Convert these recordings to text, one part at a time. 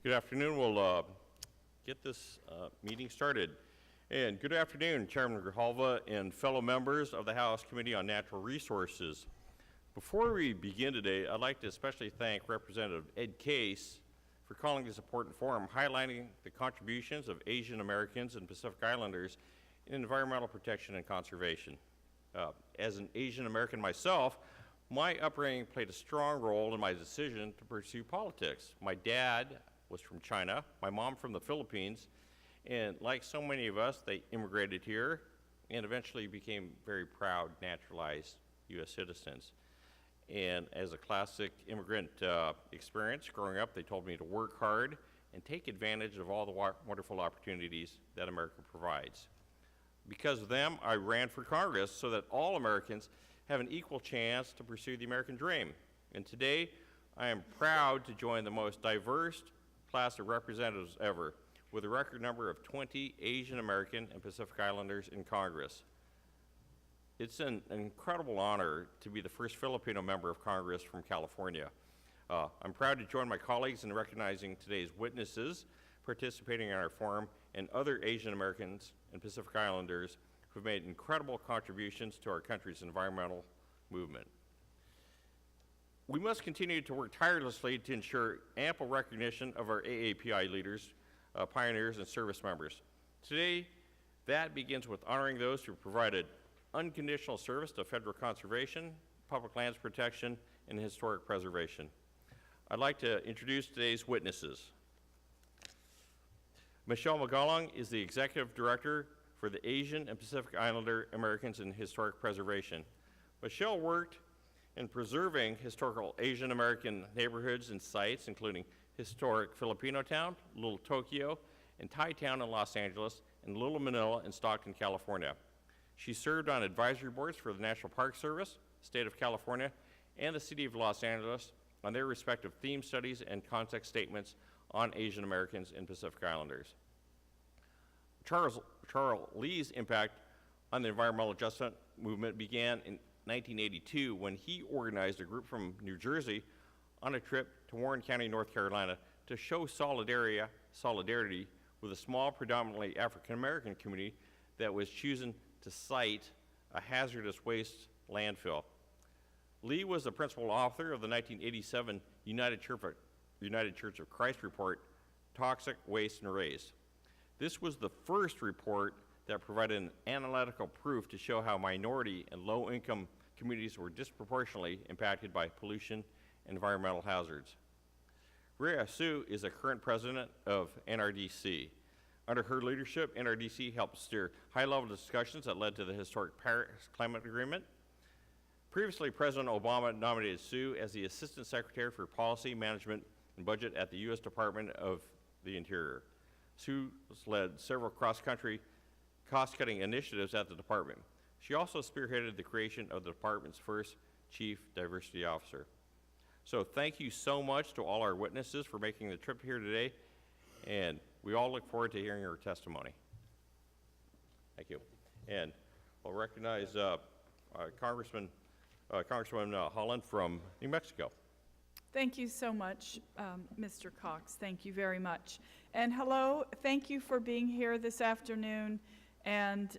Good afternoon. We'll get this meeting started. And good afternoon, Chairman Grijalva and fellow members of the House Committee on Natural Resources. Before we begin today, I'd like to especially thank Representative Ed Case for calling this important forum, highlighting the contributions of Asian Americans and Pacific Islanders in environmental protection and conservation. As an Asian American myself, my upbringing played a strong role in my decision to pursue politics. My dad was from China, my mom from the Philippines, and like so many of us, they immigrated here and eventually became very proud, naturalized U.S. citizens. And as a classic immigrant experience growing up, they told me to work hard and take advantage of all the wonderful opportunities that America provides. Because of them, I ran for Congress so that all Americans have an equal chance to pursue the American dream. And today, I am proud to join the most diverse class of representatives ever, with a record number of 20 Asian American and Pacific Islanders in Congress. It's an incredible honor to be the first Filipino member of Congress from California. I'm proud to join my colleagues in recognizing today's witnesses participating in our forum and other Asian Americans and Pacific Islanders who've made incredible contributions to our country's environmental movement. We must continue to work tirelessly to ensure ample recognition of our AAPI leaders, pioneers, and service members. Today, that begins with honoring those who provided unconditional service to federal conservation, public lands protection, and historic preservation. I'd like to introduce today's witnesses. Michelle McGowan is the Executive Director for the Asian and Pacific Islander Americans in Historic Preservation. Michelle worked in preserving historical Asian American neighborhoods and sites, including historic Filipino Town, Little Tokyo, and Thai Town in Los Angeles, and Little Manila in Stockton, California. She served on advisory boards for the National Park Service, State of California, and the City of Los Angeles on their respective theme studies and context statements on Asian Americans and Pacific Islanders. Charles Lee's impact on the environmental justice movement began in 1982 when he organized a group from New Jersey on a trip to Warren County, North Carolina to show solidarity with a small, predominantly African-American community that was choosing to site a hazardous waste landfill. Lee was the principal author of the 1987 United Church of Christ report, Toxic Waste and Arrays. This was the first report that provided an analytical proof to show how minority and low-income communities were disproportionately impacted by pollution and environmental hazards. Rhea Su is the current president of NRDC. Under her leadership, NRDC helped steer high-level discussions that led to the historic Paris Climate Agreement. Previously, President Obama nominated Su as the Assistant Secretary for Policy, Management, and Budget at the U.S. Department of the Interior. Su led several cross-country cost-cutting initiatives at the department. She also spearheaded the creation of the department's first Chief Diversity Officer. So thank you so much to all our witnesses for making the trip here today, and we all look forward to hearing your testimony. Thank you. And I'll recognize Congresswoman Holland from New Mexico. Thank you so much, Mr. Cox. Thank you very much. And hello, thank you for being here this afternoon, and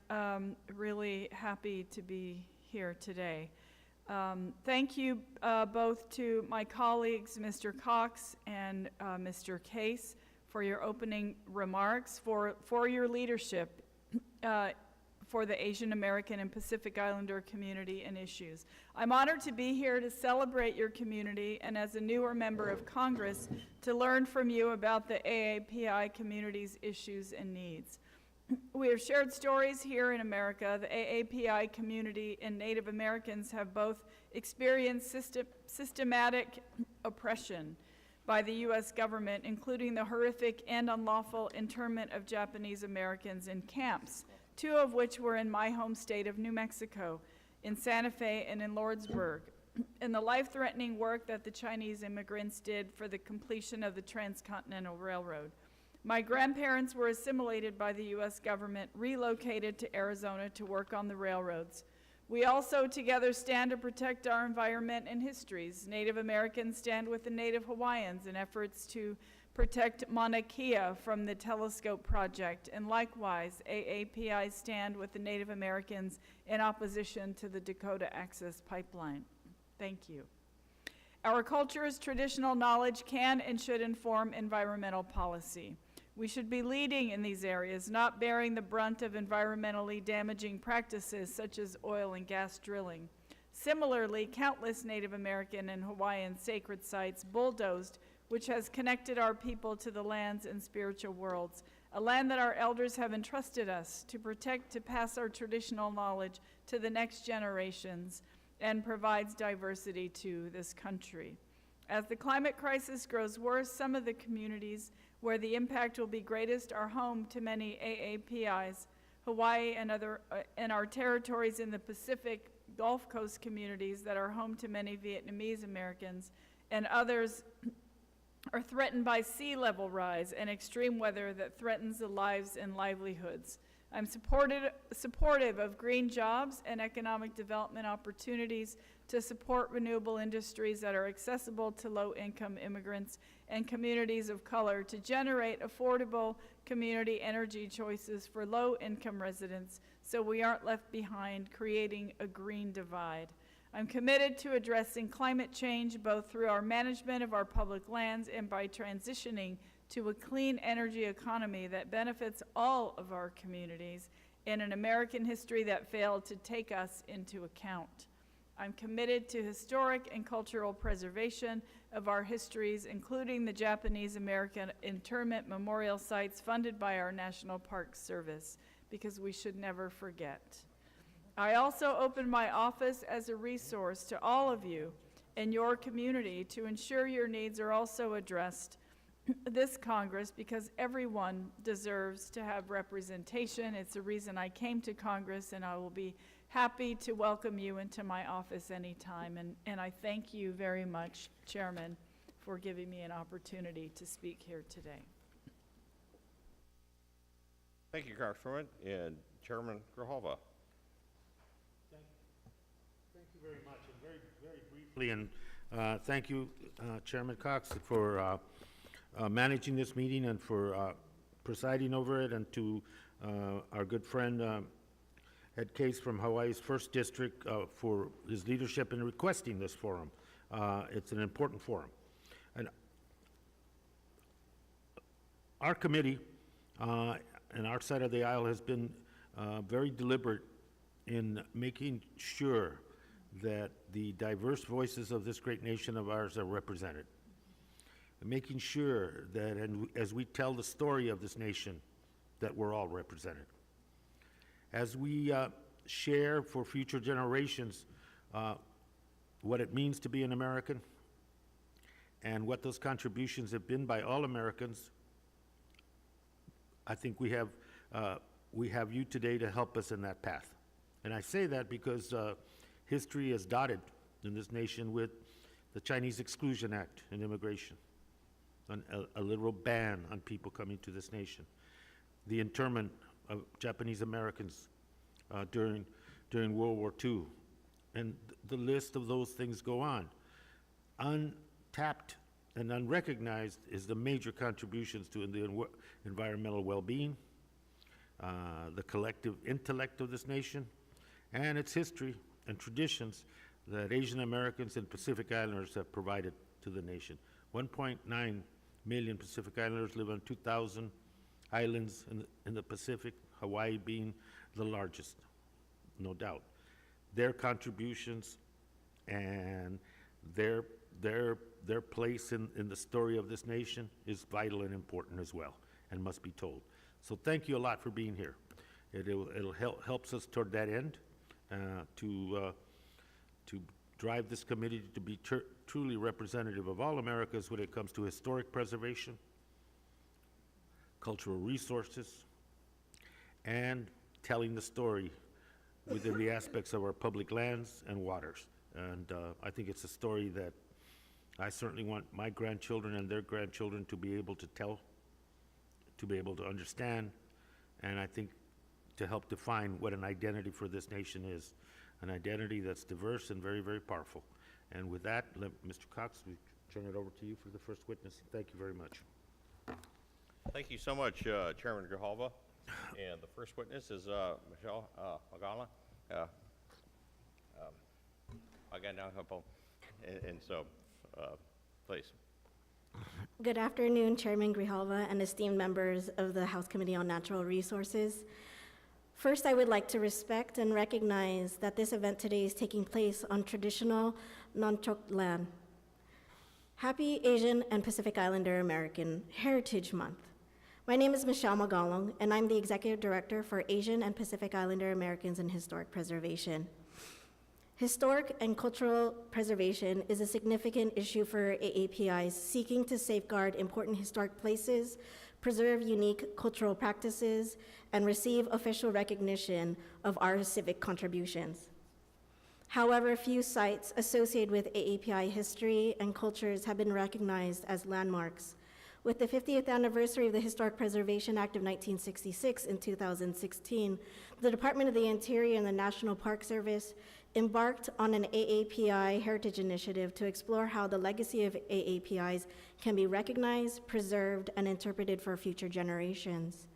really happy to be here today. Thank you both to my colleagues, Mr. Cox and Mr. Case, for your opening remarks, for your leadership for the Asian American and Pacific Islander community and issues. I'm honored to be here to celebrate your community and as a newer member of Congress to learn from you about the AAPI community's issues and needs. We have shared stories here in America. The AAPI community and Native Americans have both experienced systematic oppression by the U.S. government, including the horrific and unlawful internment of Japanese Americans in camps, two of which were in my home state of New Mexico, in Santa Fe and in Lordsburg, and the life-threatening work that the Chinese immigrants did for the completion of the Transcontinental Railroad. My grandparents were assimilated by the U.S. government, relocated to Arizona to work on the railroads. We also together stand to protect our environment and histories. Native Americans stand with the Native Hawaiians in efforts to protect Mauna Kea from the Telescope Project, and likewise, AAPI stand with the Native Americans in opposition to the Dakota Access Pipeline. Thank you. Our culture's traditional knowledge can and should inform environmental policy. We should be leading in these areas, not bearing the brunt of environmentally damaging practices such as oil and gas drilling. Similarly, countless Native American and Hawaiian sacred sites bulldozed, which has connected our people to the lands and spiritual worlds, a land that our elders have entrusted us to protect, to pass our traditional knowledge to the next generations, and provides diversity to this country. As the climate crisis grows worse, some of the communities where the impact will be greatest are home to many AAPIs, Hawaii and our territories in the Pacific Gulf Coast communities that are home to many Vietnamese Americans, and others are threatened by sea level rise and extreme weather that threatens the lives and livelihoods. I'm supportive of green jobs and economic development opportunities to support renewable industries that are accessible to low-income immigrants and communities of color, to generate affordable community energy choices for low-income residents so we aren't left behind, creating a green divide. I'm committed to addressing climate change both through our management of our public lands and by transitioning to a clean energy economy that benefits all of our communities in an American history that failed to take us into account. I'm committed to historic and cultural preservation of our histories, including the Japanese American internment memorial sites funded by our National Park Service, because we should never forget. I also open my office as a resource to all of you in your community to ensure your needs are also addressed this Congress, because everyone deserves to have representation. It's the reason I came to Congress, and I will be happy to welcome you into my office anytime. And I thank you very much, Chairman, for giving me an opportunity to speak here today. Thank you, Congresswoman. And Chairman Grijalva. Thank you very much, and very briefly, and thank you, Chairman Cox, for managing this meeting and for presiding over it, and to our good friend Ed Case from Hawaii's 1st District for his leadership in requesting this forum. It's an important forum. And our committee and our side of the aisle has been very deliberate in making sure that the diverse voices of this great nation of ours are represented. And making sure that as we tell the story of this nation, that we're all represented. As we share for future generations what it means to be an American and what those contributions have been by all Americans, I think we have you today to help us in that path. And I say that because history is dotted in this nation with the Chinese Exclusion Act and immigration, a literal ban on people coming to this nation, the internment of Japanese Americans during World War II, and the list of those things go on. Untapped and unrecognized is the major contributions to the environmental well-being, the collective intellect of this nation, and its history and traditions that Asian Americans and Pacific Islanders have provided to the nation. 1.9 million Pacific Islanders live on 2,000 islands in the Pacific, Hawaii being the largest, no doubt. Their contributions and their place in the story of this nation is vital and important as well, and must be told. So thank you a lot for being here. It'll helps us toward that end, to drive this committee to be truly representative of all Americans when it comes to historic preservation, cultural resources, and telling the story within the aspects of our public lands and waters. And I think it's a story that I certainly want my grandchildren and their grandchildren to be able to tell, to be able to understand, and I think to help define what an identity for this nation is, an identity that's diverse and very, very powerful. And with that, Mr. Cox, we turn it over to you for the first witness. Thank you very much. Thank you so much, Chairman Grijalva. And the first witness is Michelle McGowan. And so, please. Good afternoon, Chairman Grijalva and esteemed members of the House Committee on Natural Resources. First, I would like to respect and recognize that this event today is taking place on traditional Nonchok land. Happy Asian and Pacific Islander American Heritage Month. My name is Michelle Magalong, and I'm the Executive Director for Asian and Pacific Islander Americans in Historic Preservation. Historic and cultural preservation is a significant issue for AAPIs seeking to safeguard important historic places, preserve unique cultural practices, and receive official recognition of our civic contributions. However, few sites associated with AAPI history and cultures have been recognized as landmarks. With the 50th anniversary of the Historic Preservation Act of 1966 in 2016, the Department of the Interior and the National Park Service embarked on an AAPI heritage initiative to explore how the legacy of AAPIs can be recognized, preserved, and interpreted for future generations.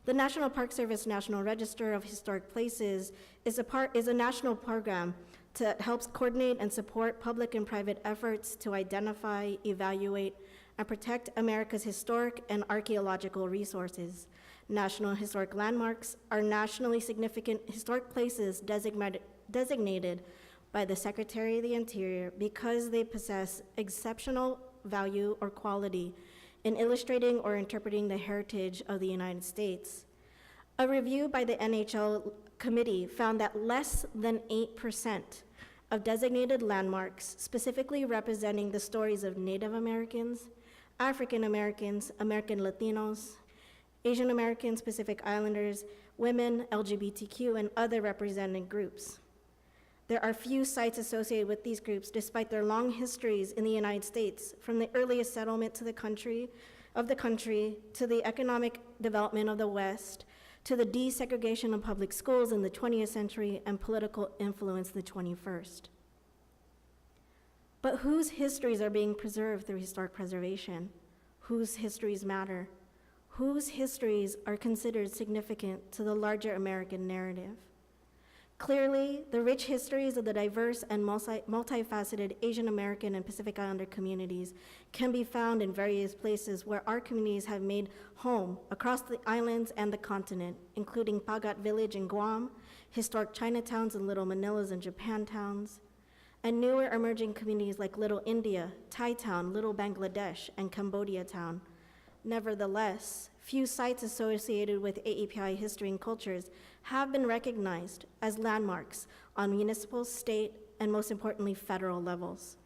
The National Park Service National Register of Historic Places is a national program that helps coordinate and support public and private efforts to identify, evaluate, and protect America's historic and archaeological resources. National historic landmarks are nationally significant historic places designated by the Secretary of the Interior because they possess exceptional value or quality in illustrating or interpreting the heritage of the United States. A review by the NHL committee found that less than 8% of designated landmarks specifically representing the stories of Native Americans, African Americans, American Latinos, Asian Americans, Pacific Islanders, women, LGBTQ, and other represented groups. There are few sites associated with these groups despite their long histories in the United States, from the earliest settlement to the country, to the economic development of the West, to the desegregation of public schools in the 20th century and political influence in the 21st. But whose histories are being preserved through historic preservation? Whose histories matter? Whose histories are considered significant to the larger American narrative? Clearly, the rich histories of the diverse and multifaceted Asian American and Pacific Islander communities can be found in various places where our communities have made home across the islands and the continent, including Pagat Village in Guam, historic Chinatowns and Little Manilas and Japantowns, and newer emerging communities like Little India, Thai Town, Little Bangladesh, and Cambodia Town. Nevertheless, few sites associated with AAPI history and cultures have been recognized as landmarks on municipal, state, and most importantly, federal levels.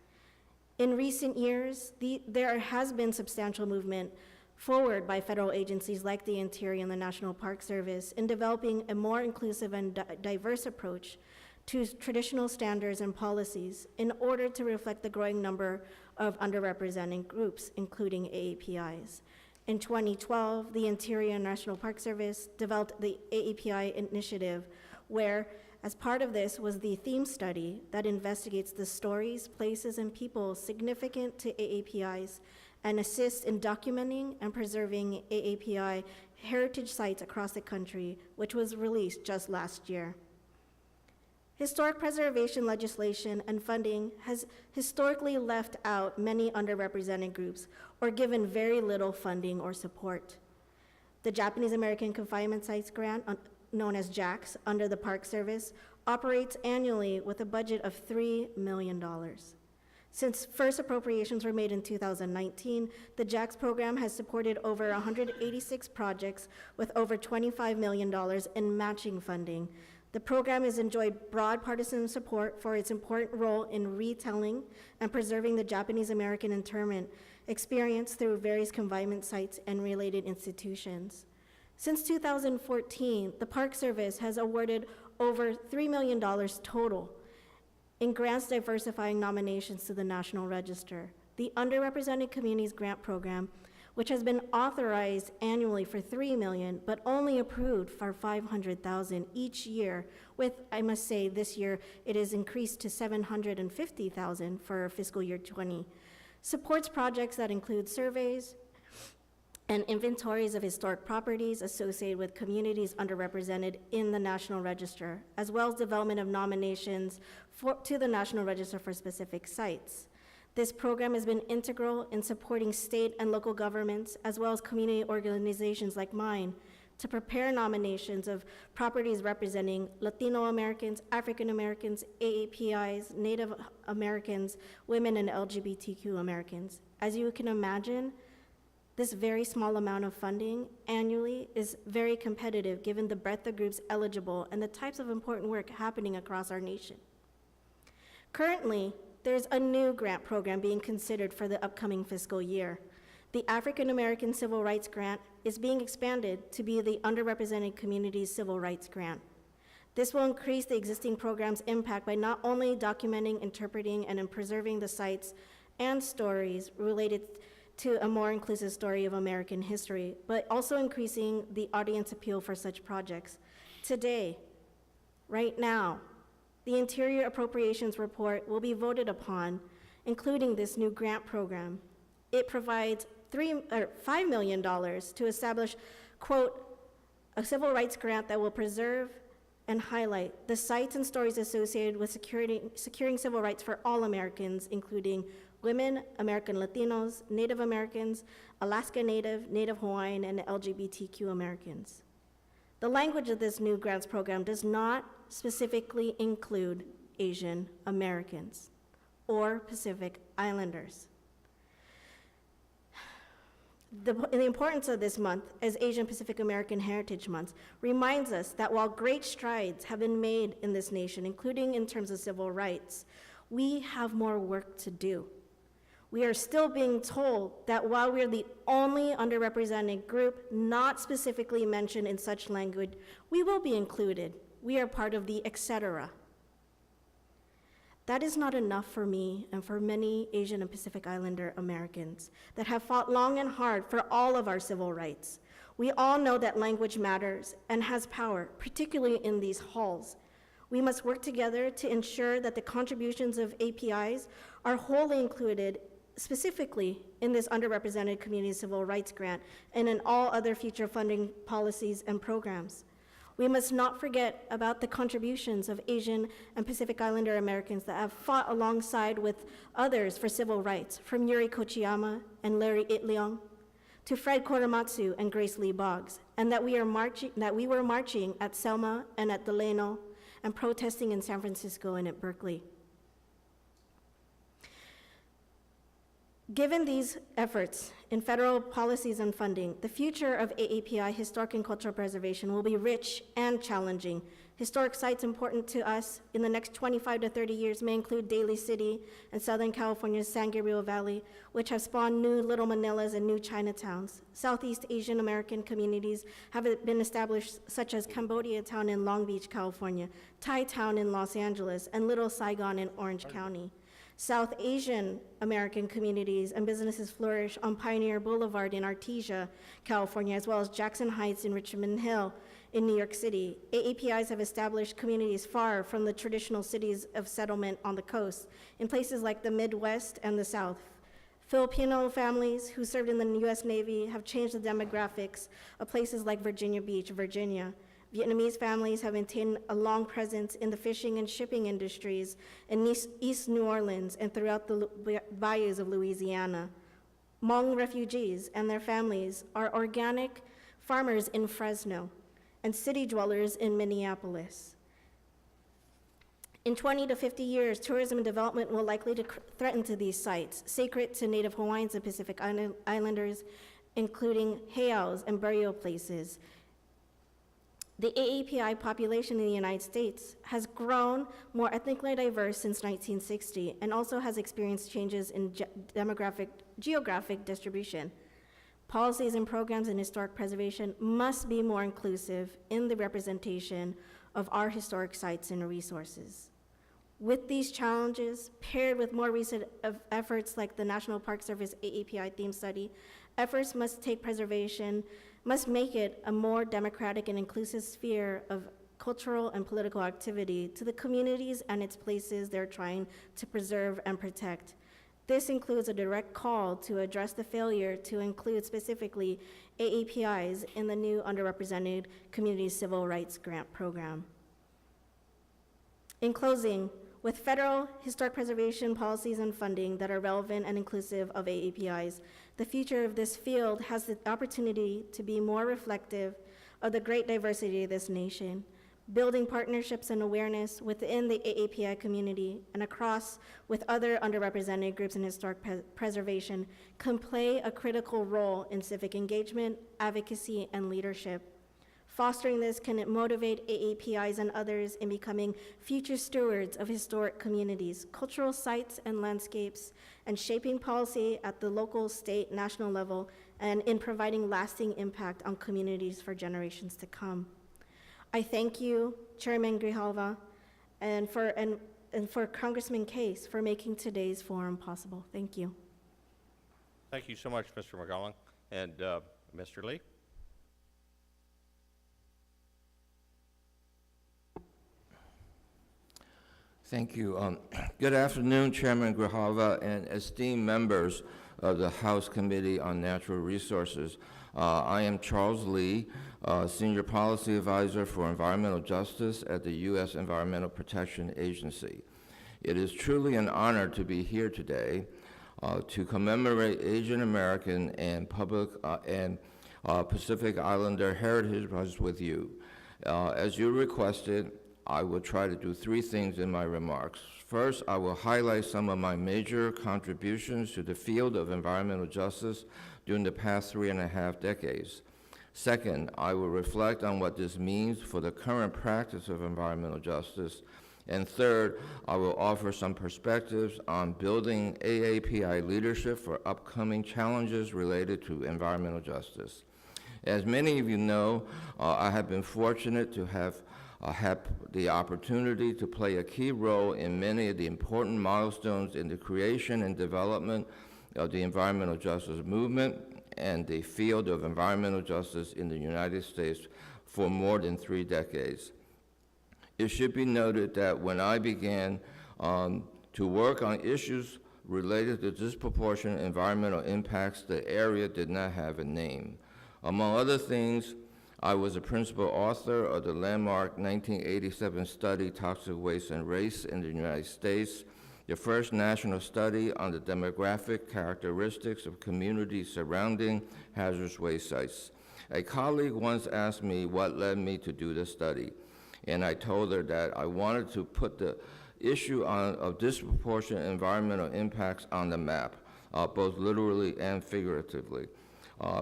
In recent years, there has been substantial movement forward by federal agencies like the Interior and the National Park Service in developing a more inclusive and diverse approach to traditional standards and policies in order to reflect the growing number of underrepresented groups, including AAPIs. In 2012, the Interior and National Park Service developed the AAPI initiative, where, as part of this, was the theme study that investigates the stories, places, and people significant to AAPIs and assists in documenting and preserving AAPI heritage sites across the country, which was released just last year. Historic preservation legislation and funding has historically left out many underrepresented groups or given very little funding or support. The Japanese American Confinement Sites Grant, known as JAX, under the Park Service, operates annually with a budget of $3 million. Since first appropriations were made in 2019, the JAX program has supported over 186 projects with over $25 million in matching funding. The program has enjoyed broad partisan support for its important role in retelling and preserving the Japanese American internment experience through various confinement sites and related institutions. Since 2014, the Park Service has awarded over $3 million total in grants diversifying nominations to the National Register. The Underrepresented Communities Grant Program, which has been authorized annually for $3 million, but only approved for $500,000 each year, with, I must say, this year it is increased to $750,000 for fiscal year 20, supports projects that include surveys, and inventories of historic properties associated with communities underrepresented in the National Register, as well as development of nominations to the National Register for specific sites. This program has been integral in supporting state and local governments, as well as community organizations like mine, to prepare nominations of properties representing Latino Americans, African Americans, AAPIs, Native Americans, women, and LGBTQ Americans. As you can imagine, this very small amount of funding annually is very competitive given the breadth of groups eligible and the types of important work happening across our nation. Currently, there's a new grant program being considered for the upcoming fiscal year. The African American Civil Rights Grant is being expanded to be the Underrepresented Communities Civil Rights Grant. This will increase the existing program's impact by not only documenting, interpreting, and preserving the sites and stories related to a more inclusive story of American history, but also increasing the audience appeal for such projects. Today, right now, the Interior Appropriations Report will be voted upon, including this new grant program. It provides $5 million to establish, quote, a civil rights grant that will preserve and highlight the sites and stories associated with securing civil rights for all Americans, including women, American Latinos, Native Americans, Alaska Native, Native Hawaiian, and LGBTQ Americans. The language of this new grants program does not specifically include Asian Americans or Pacific Islanders. The importance of this month as Asian Pacific American Heritage Month reminds us that while great strides have been made in this nation, including in terms of civil rights, we have more work to do. We are still being told that while we're the only underrepresented group not specifically mentioned in such language, we will be included. We are part of the etc. That is not enough for me and for many Asian and Pacific Islander Americans that have fought long and hard for all of our civil rights. We all know that language matters and has power, particularly in these halls. We must work together to ensure that the contributions of APIs are wholly included specifically in this underrepresented community civil rights grant and in all other future funding policies and programs. We must not forget about the contributions of Asian and Pacific Islander Americans that have fought alongside with others for civil rights, from Yuri Kochiyama and Larry Itliong to Fred Korematsu and Grace Lee Boggs, and that we were marching at Selma and at Delano and protesting in San Francisco and at Berkeley. Given these efforts in federal policies and funding, the future of AAPI historic and cultural preservation will be rich and challenging. Historic sites important to us in the next 25 to 30 years may include Daly City and Southern California's San Gabriel Valley, which have spawned new Little Manilas and new Chinatowns. Southeast Asian American communities have been established, such as Cambodia Town in Long Beach, California, Thai Town in Los Angeles, and Little Saigon in Orange County. South Asian American communities and businesses flourish on Pioneer Boulevard in Artesia, California, as well as Jackson Heights in Richmond Hill in New York City. AAPIs have established communities far from the traditional cities of settlement on the coast, in places like the Midwest and the South. Filipino families who served in the U.S. Navy have changed the demographics of places like Virginia Beach, Virginia. Vietnamese families have maintained a long presence in the fishing and shipping industries in East New Orleans and throughout the bayous of Louisiana. Hmong refugees and their families are organic farmers in Fresno and city dwellers in Minneapolis. In 20 to 50 years, tourism and development will likely to threaten to these sites, sacred to Native Hawaiians and Pacific Islanders, including heiaus and burial places. The AAPI population in the United States has grown more ethnically diverse since 1960 and also has experienced changes in geographic distribution. Policies and programs in historic preservation must be more inclusive in the representation of our historic sites and resources. With these challenges, paired with more recent efforts like the National Park Service AAPI theme study, efforts must make it a more democratic and inclusive sphere of cultural and political activity to the communities and its places they're trying to preserve and protect. This includes a direct call to address the failure to include specifically AAPIs in the new Underrepresented Communities Civil Rights Grant Program. In closing, with federal historic preservation policies and funding that are relevant and inclusive of AAPIs, the future of this field has the opportunity to be more reflective of the great diversity of this nation. Building partnerships and awareness within the AAPI community and across with other underrepresented groups in historic preservation can play a critical role in civic engagement, advocacy, and leadership. Fostering this can motivate AAPIs and others in becoming future stewards of historic communities, cultural sites, and landscapes, and shaping policy at the local, state, national level, and in providing lasting impact on communities for generations to come. I thank you, Chairman Grijalva, and for Congressman Case for making today's forum possible. Thank you. Thank you so much, Mr. McGowan. And Mr. Lee? Thank you. Good afternoon, Chairman Grijalva and esteemed members of the House Committee on Natural Resources. I am Charles Lee, Senior Policy Advisor for Environmental Justice at the U.S. Environmental Protection Agency. It is truly an honor to be here today to commemorate Asian American and Pacific Islander Heritage Month with you. As you requested, I will try to do three things in my remarks. First, I will highlight some of my major contributions to the field of environmental justice during the past 3.5 decades. Second, I will reflect on what this means for the current practice of environmental justice. And third, I will offer some perspectives on building AAPI leadership for upcoming challenges related to environmental justice. As many of you know, I have been fortunate to have had the opportunity to play a key role in many of the important milestones in the creation and development of the environmental justice movement and the field of environmental justice in the United States for more than 3 decades. It should be noted that when I began to work on issues related to disproportionate environmental impacts, the area did not have a name. Among other things, I was a principal author of the landmark 1987 study, Toxic Waste and Race in the United States, the first national study on the demographic characteristics of communities surrounding hazardous waste sites. A colleague once asked me what led me to do this study, and I told her that I wanted to put the issue of disproportionate environmental impacts on the map, both literally and figuratively.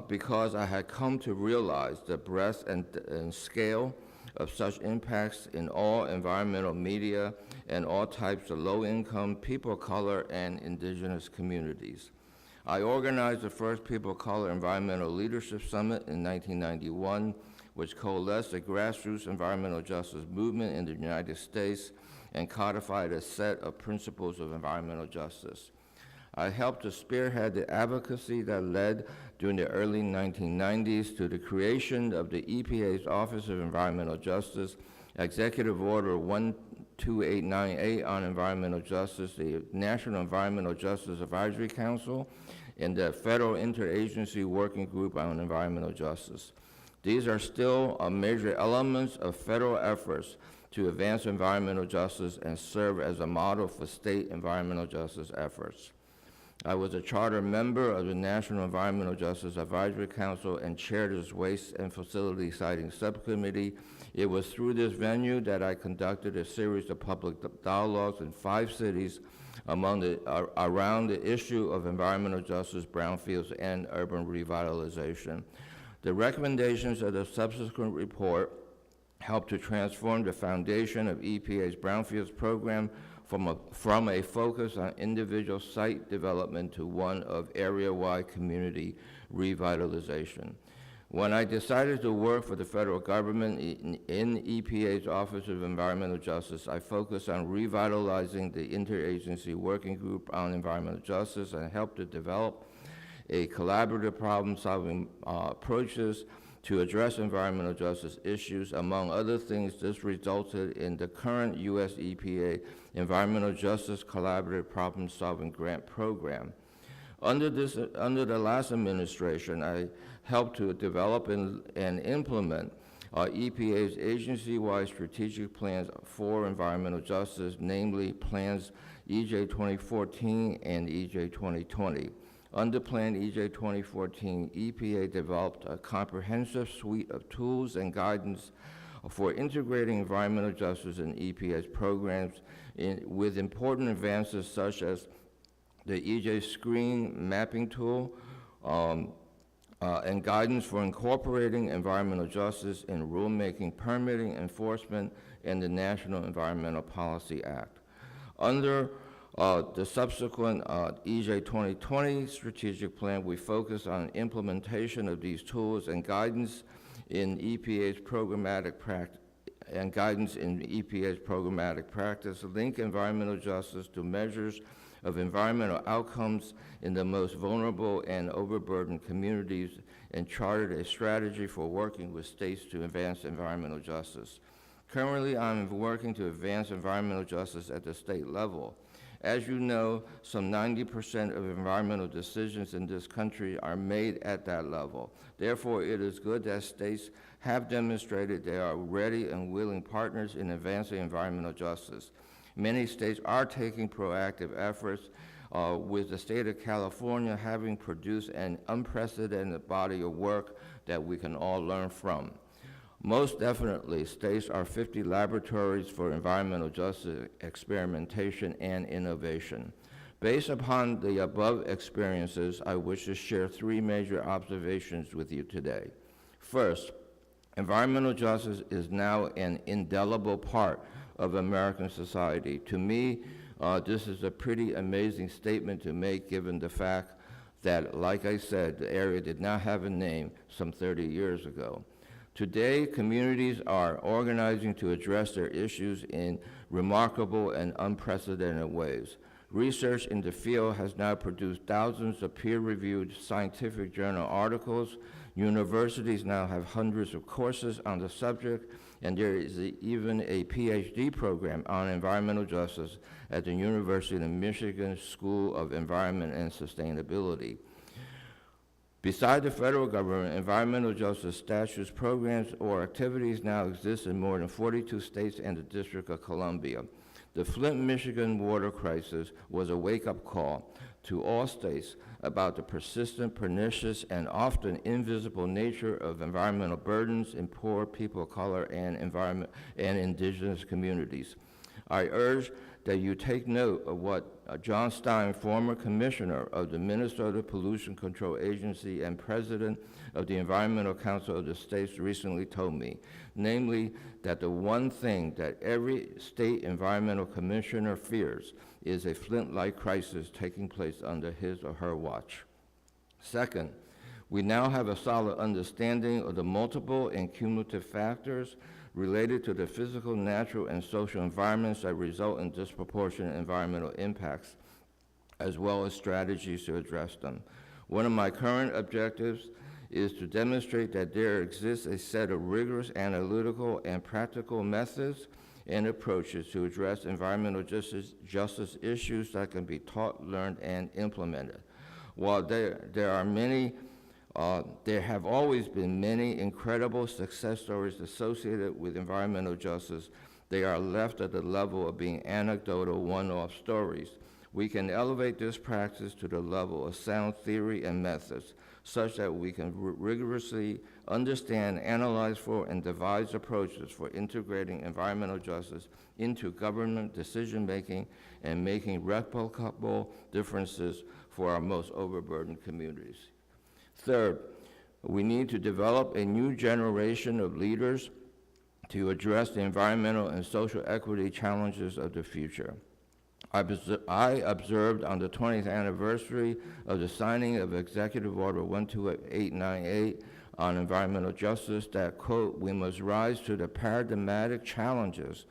Because I had come to realize the breadth and scale of such impacts in all environmental media and all types of low-income, people of color, and indigenous communities. I organized the first People of Color Environmental Leadership Summit in 1991, which coalesced a grassroots environmental justice movement in the United States and codified a set of principles of environmental justice. I helped to spearhead the advocacy that led during the early 1990s to the creation of the EPA's Office of Environmental Justice, Executive Order 12898 on Environmental Justice, the National Environmental Justice Advisory Council, and the Federal Interagency Working Group on Environmental Justice. These are still major elements of federal efforts to advance environmental justice and serve as a model for state environmental justice efforts. I was a charter member of the National Environmental Justice Advisory Council and chaired its Waste and Facility Siting Subcommittee. It was through this venue that I conducted a series of public dialogues in 5 cities around the issue of environmental justice, brownfields, and urban revitalization. The recommendations of the subsequent report helped to transform the foundation of EPA's Brownfields program from a focus on individual site development to one of area-wide community revitalization. When I decided to work for the federal government in EPA's Office of Environmental Justice, I focused on revitalizing the Interagency Working Group on Environmental Justice and helped to develop a collaborative problem-solving approaches to address environmental justice issues. Among other things, this resulted in the current U.S. EPA Environmental Justice Collaborative Problem-Solving Grant Program. Under the last administration, I helped to develop and implement EPA's agency-wide strategic plans for environmental justice, namely Plans EJ 2014 and EJ 2020. Under Plan EJ 2014, EPA developed a comprehensive suite of tools and guidance for integrating environmental justice in EPA's programs with important advances such as the EJ Screen mapping tool and guidance for incorporating environmental justice in rulemaking, permitting, enforcement, and the National Environmental Policy Act. Under the subsequent EJ 2020 strategic plan, we focus on implementation of these tools and guidance in EPA's programmatic practice, link environmental justice to measures of environmental outcomes in the most vulnerable and overburdened communities, and chartered a strategy for working with states to advance environmental justice. Currently, I'm working to advance environmental justice at the state level. As you know, some 90% of environmental decisions in this country are made at that level. Therefore, it is good that states have demonstrated they are ready and willing partners in advancing environmental justice. Many states are taking proactive efforts, with the state of California having produced an unprecedented body of work that we can all learn from. Most definitely, states are 50 laboratories for environmental justice experimentation and innovation. Based upon the above experiences, I wish to share three major observations with you today. First, environmental justice is now an indelible part of American society. To me, this is a pretty amazing statement to make, given the fact that, like I said, the area did not have a name some 30 years ago. Today, communities are organizing to address their issues in remarkable and unprecedented ways. Research in the field has now produced thousands of peer-reviewed scientific journal articles. Universities now have hundreds of courses on the subject, and there is even a PhD program on environmental justice at the University of Michigan School of Environment and Sustainability. Besides the federal government, environmental justice statutes, programs, or activities now exist in more than 42 states and the District of Columbia. The Flint, Michigan water crisis was a wake-up call to all states about the persistent, pernicious, and often invisible nature of environmental burdens in poor people of color and indigenous communities. I urge that you take note of what John Stein, former commissioner of the Minnesota Pollution Control Agency and president of the Environmental Council of the States, recently told me, namely that the one thing that every state environmental commissioner fears is a Flint-like crisis taking place under his or her watch. Second, we now have a solid understanding of the multiple and cumulative factors related to the physical, natural, and social environments that result in disproportionate environmental impacts, as well as strategies to address them. One of my current objectives is to demonstrate that there exists a set of rigorous analytical and practical methods and approaches to address environmental justice issues that can be taught, learned, and implemented. While there have always been many incredible success stories associated with environmental justice, they are left at the level of being anecdotal one-off stories. We can elevate this practice to the level of sound theory and methods, such that we can rigorously understand, analyze for, and devise approaches for integrating environmental justice into government decision-making and making replicable differences for our most overburdened communities. Third, we need to develop a new generation of leaders to address the environmental and social equity challenges of the future. I observed on the 20th anniversary of the signing of Executive Order 12898 on environmental justice that, quote, we must rise to the paradigmatic challenges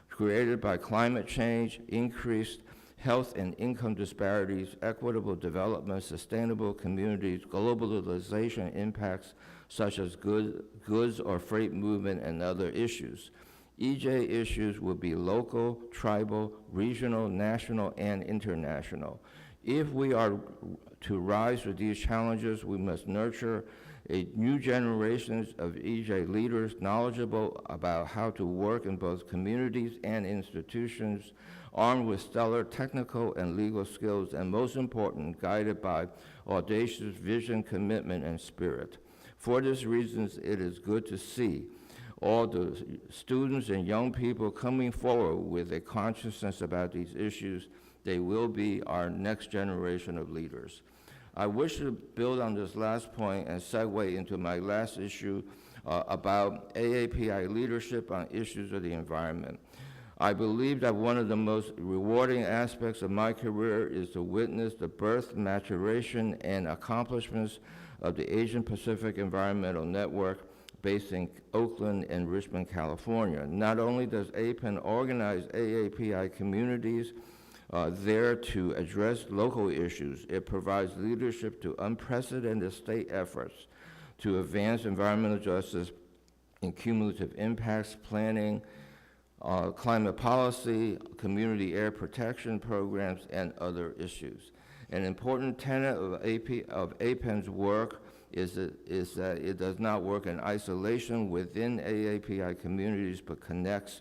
created by climate change, increased health and income disparities, equitable development, sustainable communities, globalization impacts, such as goods or freight movement and other issues. EJ issues will be local, tribal, regional, national, and international. If we are to rise to these challenges, we must nurture a new generations of EJ leaders knowledgeable about how to work in both communities and institutions, armed with stellar technical and legal skills, and most important, guided by audacious vision, commitment, and spirit. For these reasons, it is good to see all the students and young people coming forward with a consciousness about these issues. They will be our next generation of leaders. I wish to build on this last point and segue into my last issue about AAPI leadership on issues of the environment. I believe that one of the most rewarding aspects of my career is to witness the birth, maturation, and accomplishments of the Asian Pacific Environmental Network based in Oakland and Richmond, California. Not only does APEN organize AAPI communities there to address local issues, it provides leadership to unprecedented state efforts to advance environmental justice and cumulative impacts planning, climate policy, community air protection programs, and other issues. An important tenet of APEN's work is that it does not work in isolation within AAPI communities, but connects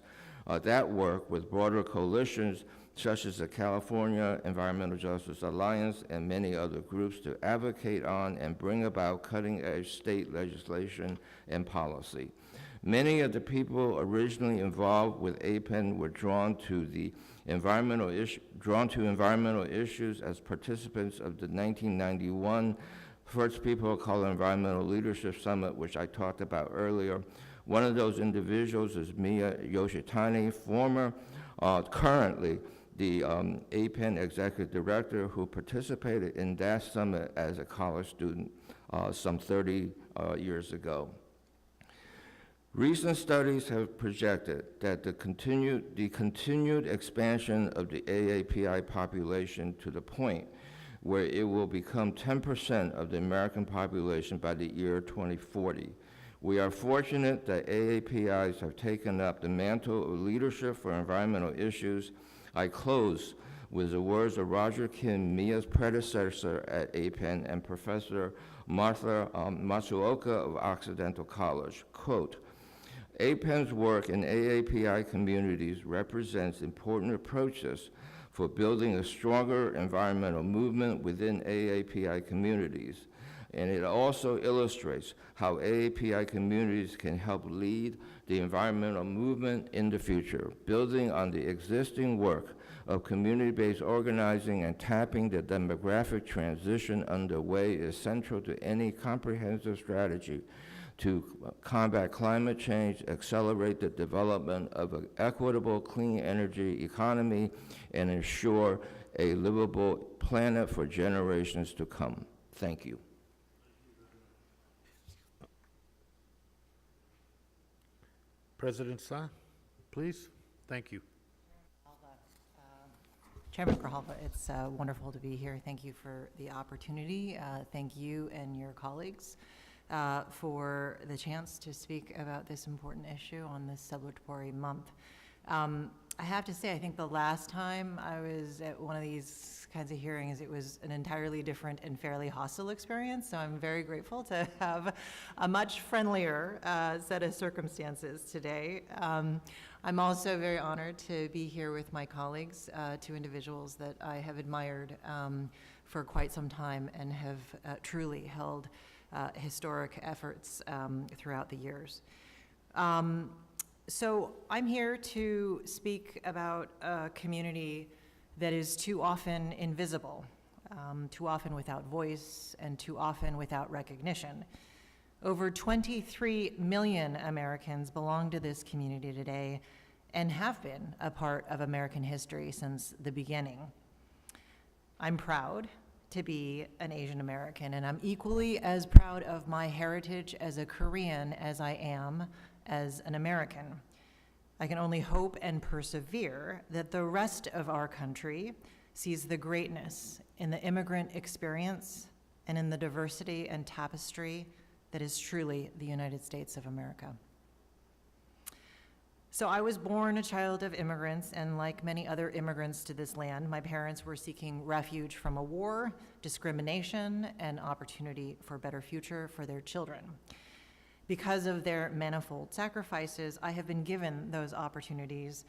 that work with broader coalitions such as the California Environmental Justice Alliance and many other groups to advocate on and bring about cutting-edge state legislation and policy. Many of the people originally involved with APEN were drawn to environmental issues as participants of the 1991 First People of Color Environmental Leadership Summit, which I talked about earlier. One of those individuals is Mia Yoshitani, currently the APEN Executive Director, who participated in that summit as a college student some 30 years ago. Recent studies have projected that the continued expansion of the AAPI population to the point where it will become 10% of the American population by the year 2040. We are fortunate that AAPIs have taken up the mantle of leadership for environmental issues. I close with the words of Roger Kim, Mia's predecessor at APEN, and Professor Martha Matsuoka of Occidental College. Quote, APEN's work in AAPI communities represents important approaches for building a stronger environmental movement within AAPI communities. And it also illustrates how AAPI communities can help lead the environmental movement in the future. Building on the existing work of community-based organizing and tapping the demographic transition underway is central to any comprehensive strategy to combat climate change, accelerate the development of an equitable, clean energy economy, and ensure a livable planet for generations to come. Thank you. President Sa, please. Thank you. Chairman Grijalva, it's wonderful to be here. Thank you for the opportunity. Thank you and your colleagues for the chance to speak about this important issue on this celebratory month. I have to say, I think the last time I was at one of these kinds of hearings, it was an entirely different and fairly hostile experience, so I'm very grateful to have a much friendlier set of circumstances today. I'm also very honored to be here with my colleagues, two individuals that I have admired for quite some time and have truly held historic efforts throughout the years. So I'm here to speak about a community that is too often invisible, too often without voice, and too often without recognition. Over 23 million Americans belong to this community today and have been a part of American history since the beginning. I'm proud to be an Asian American, and I'm equally as proud of my heritage as a Korean as I am as an American. I can only hope and persevere that the rest of our country sees the greatness in the immigrant experience and in the diversity and tapestry that is truly the United States of America. So I was born a child of immigrants, and like many other immigrants to this land, my parents were seeking refuge from a war, discrimination, and opportunity for a better future for their children. Because of their manifold sacrifices, I have been given those opportunities,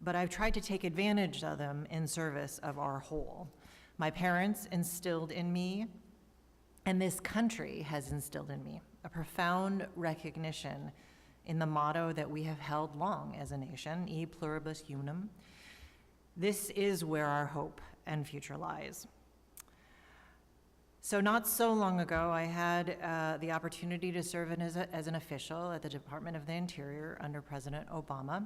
but I've tried to take advantage of them in service of our whole. My parents instilled in me, and this country has instilled in me, a profound recognition in the motto that we have held long as a nation, e pluribus unum. This is where our hope and future lies. So not so long ago, I had the opportunity to serve as an official at the Department of the Interior under President Obama.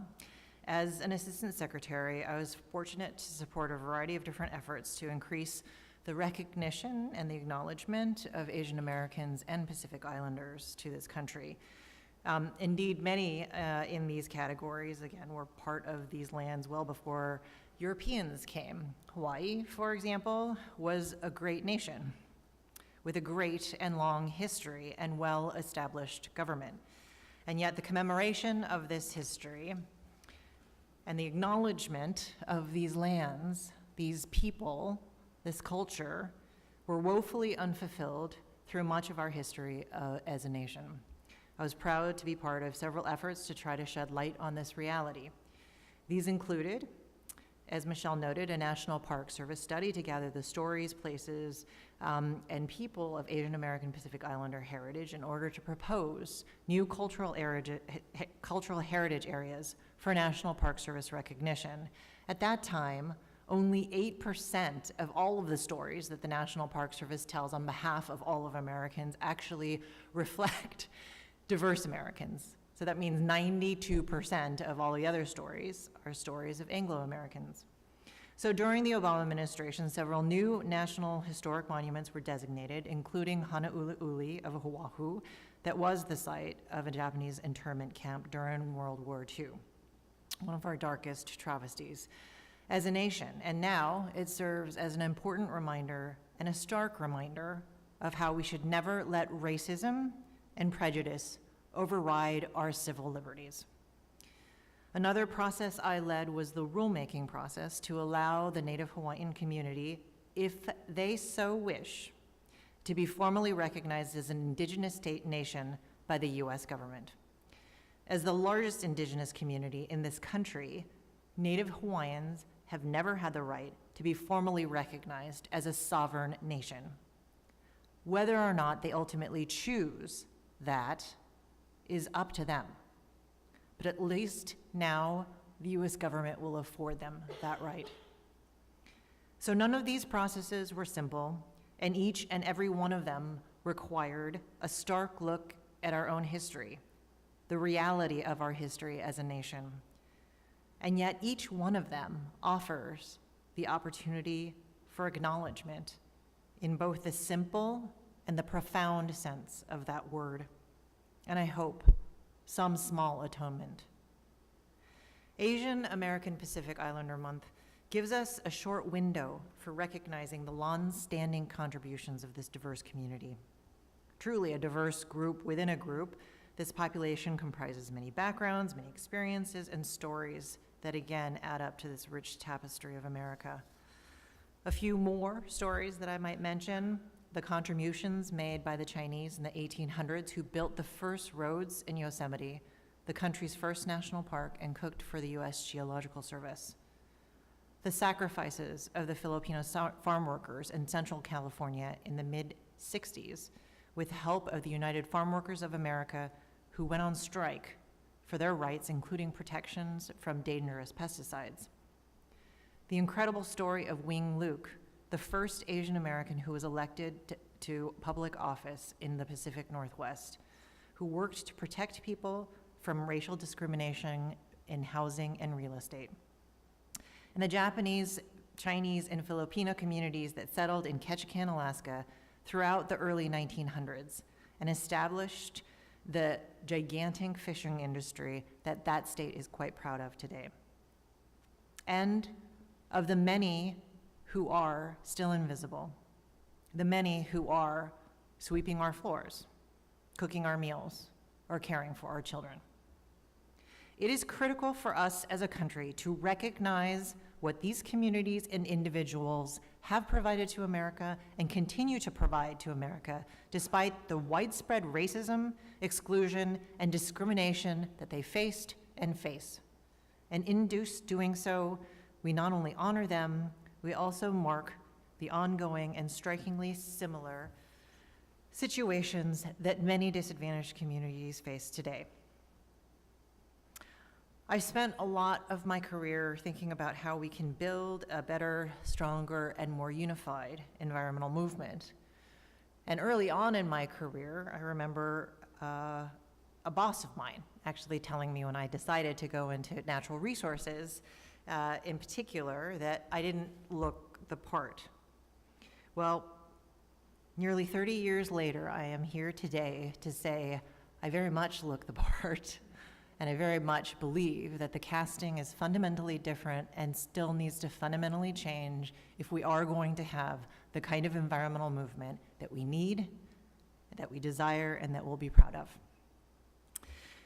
As an assistant secretary, I was fortunate to support a variety of different efforts to increase the recognition and the acknowledgement of Asian Americans and Pacific Islanders to this country. Indeed, many in these categories, again, were part of these lands well before Europeans came. Hawaii, for example, was a great nation with a great and long history and well-established government. And yet the commemoration of this history and the acknowledgement of these lands, these people, this culture, were woefully unfulfilled through much of our history as a nation. I was proud to be part of several efforts to try to shed light on this reality. These included, as Michelle noted, a National Park Service study to gather the stories, places, and people of Asian American Pacific Islander heritage in order to propose new cultural heritage areas for National Park Service recognition. At that time, only 8% of all of the stories that the National Park Service tells on behalf of all of Americans actually reflect diverse Americans. So that means 92% of all the other stories are stories of Anglo-Americans. So during the Obama administration, several new national historic monuments were designated, including Honouliuli of Oahu, that was the site of a Japanese internment camp during World War II, one of our darkest travesties as a nation. And now it serves as an important reminder and a stark reminder of how we should never let racism and prejudice override our civil liberties. Another process I led was the rulemaking process to allow the Native Hawaiian community, if they so wish, to be formally recognized as an indigenous state nation by the US government. As the largest indigenous community in this country, Native Hawaiians have never had the right to be formally recognized as a sovereign nation. Whether or not they ultimately choose that is up to them. But at least now the US government will afford them that right. So none of these processes were simple, and each and every one of them required a stark look at our own history, the reality of our history as a nation. And yet each one of them offers the opportunity for acknowledgement in both the simple and the profound sense of that word, and I hope some small atonement. Asian American Pacific Islander Month gives us a short window for recognizing the long-standing contributions of this diverse community. Truly a diverse group within a group, this population comprises many backgrounds, many experiences, and stories that again add up to this rich tapestry of America. A few more stories that I might mention: the contributions made by the Chinese in the 1800s who built the first roads in Yosemite, the country's first national park, and cooked for the US Geological Service. The sacrifices of the Filipino farm workers in Central California in the mid-60s with the help of the United Farm Workers of America, who went on strike for their rights, including protections from dangerous pesticides. The incredible story of Wing Luke, the first Asian American who was elected to public office in the Pacific Northwest, who worked to protect people from racial discrimination in housing and real estate. And the Japanese, Chinese, and Filipino communities that settled in Ketchikan, Alaska throughout the early 1900s and established the gigantic fishing industry that that state is quite proud of today. And of the many who are still invisible, the many who are sweeping our floors, cooking our meals, or caring for our children. It is critical for us as a country to recognize what these communities and individuals have provided to America and continue to provide to America, despite the widespread racism, exclusion, and discrimination that they faced and face. And in doing so, we not only honor them, we also mark the ongoing and strikingly similar situations that many disadvantaged communities face today. I spent a lot of my career thinking about how we can build a better, stronger, and more unified environmental movement. And early on in my career, I remember a boss of mine actually telling me when I decided to go into natural resources, in particular, that I didn't look the part. Well, nearly 30 years later, I am here today to say I very much look the part. And I very much believe that the casting is fundamentally different and still needs to fundamentally change if we are going to have the kind of environmental movement that we need, that we desire, and that we'll be proud of.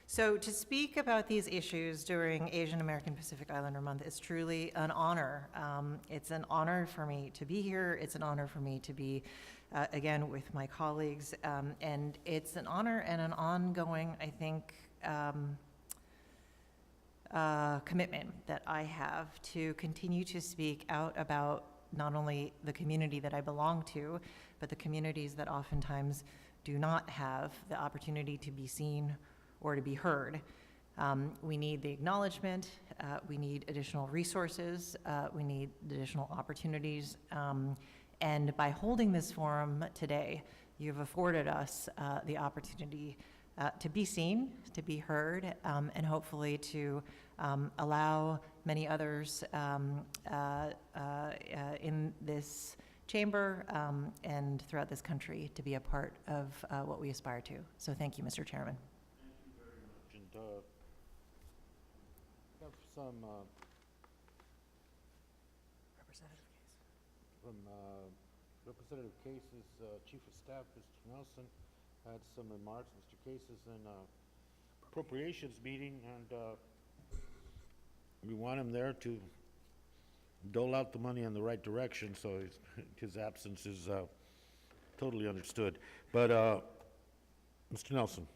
So to speak about these issues during Asian American Pacific Islander Month is truly an honor. It's an honor for me to be here. It's an honor for me to be, again, with my colleagues. And it's an honor and an ongoing, I think, commitment that I have to continue to speak out about not only the community that I belong to, but the communities that oftentimes do not have the opportunity to be seen or to be heard. We need the acknowledgement, we need additional resources, we need additional opportunities, and by holding this forum today, you've afforded us the opportunity to be seen, to be heard, and hopefully to allow many others in this chamber and throughout this country to be a part of what we aspire to. So thank you, Mr. Chairman. Thank you very much. And have some Representative Case's Chief of Staff, Mr. Nelson, had some remarks. Mr. Case is in appropriations meeting, and we want him there to dole out the money in the right direction, so his absence is totally understood. But Mr. Nelson.